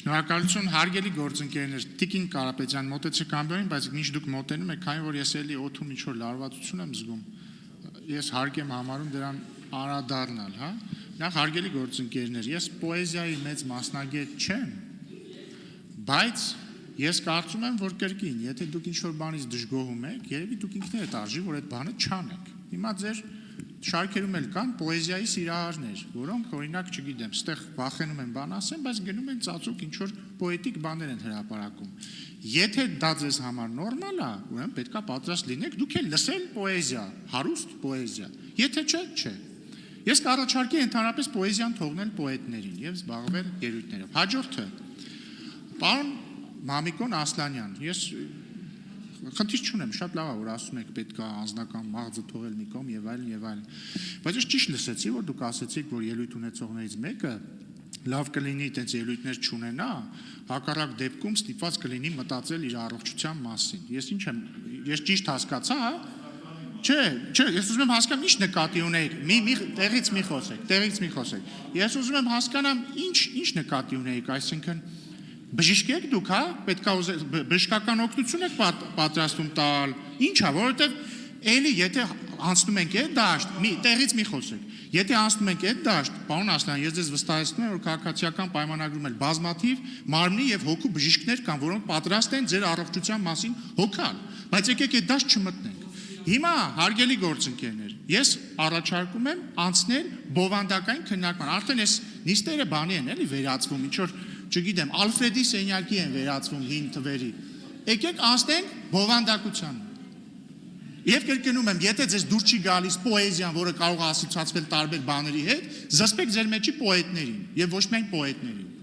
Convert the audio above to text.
Շնորհակալություն հարգելի գործընկերներ, Տիկին Կարապետյան, մոտեցեք ամբողջին, բայց ինչ դուք մոտենում եք, քանի որ ես էլի օդում ինչ որ լարվածություն եմ զգում, ես հարկ եմ համարում դրան անդրադառնալ, հա։ Նախ հարգելի գործընկերներ, ես պոեզիայի մեծ մասնագետ չեմ, բայց ես կարծում եմ, որ կրկին, եթե դուք ինչ որ բանից դժգոհում եք, երևի դուք ինքներդ արժի, որ այդ բանը չանեք։ Հիմա ձեր շարքերում էլ կան պոեզիայի սիրահարներ, որոնք օրինակ, չգիտեմ, ստեղ վախենում են բան ասեն, բայց գնում են ծածուկ ինչ որ պոետիկ բաներ են հրապարակում։ Եթե դա ձեզ համար նորմալ է, ուրեմն պետքա պատրաստ լինեք դուք էլ լսել պոեզիա, հարուստ պոեզիա։ Եթե չէ, չէ։ Ես կառաջարկեի ընդհանրապես պոեզիան թողնել պոետներին եւ զբաղվել ելույթներով։ Հաջորդը պարոն Մամիկոն Ասլանյան, ես խնդիր չունեմ, շատ լավ է, որ ասում եք պետք է անձնական մաղձը թողել մի կողմ եւ այլն եւ այլն։ Բայց ես ճիշտ լսեցի, որ դուք ասացիք, որ ելույթ ունեցողներից մեկը լավ կլինի այդպես ելույթներ չունենա, հակառակ դեպքում ստիպված կլինի մտածել իր առողջության մասին։ Ես ինչ եմ, ես ճիշտ հասկացա, հա։ Չէ, ես ուզում եմ հասկանամ ինչ նկատի ունեիք։ Տեղից մի խոսեք։ Ես ուզում եմ հասկանամ ինչ նկատի ունեիք, այսինքն բժիշկ եք դուք, հա, պետք է բժշկական օգնություն եք պատրաստում տալ։ Ինչա, որովհետև էլի եթե անցնում ենք այդ դաշտ, տեղից մի խոսեք։ Եթե անցնում ենք այդ դաշտ, պարոն Ասլան, ես ձեզ վստահեցնում եմ, որ քաղաքացիական պայմանագրում էլ բազմաթիվ մարմնի եւ հոգու բժիշկներ կան, որոնք պատրաստ են ձեր առողջության մասին հոգալ, բայց եկեք այդ դաշտ չմտնենք։ Հիմա հարգելի գործընկերներ, ես առաջարկում եմ անցնել բովանդակային քննարկման։ Արդեն այս նիստերը բանի են էլի վերածվում, ինչ որ չգիտեմ, Ալֆրեդի սենյակի են վերածվում հին թվերի։ Եկեք անցնենք բովանդակությանը։ Եվ կրկնում եմ, եթե ձեզ դուր չի գալիս պոեզիան, որը կարող է ասոցացվել տարբեր բաների հետ, զսպեք ձեր մեջի պոետներին եւ ոչ միայն պոետներին։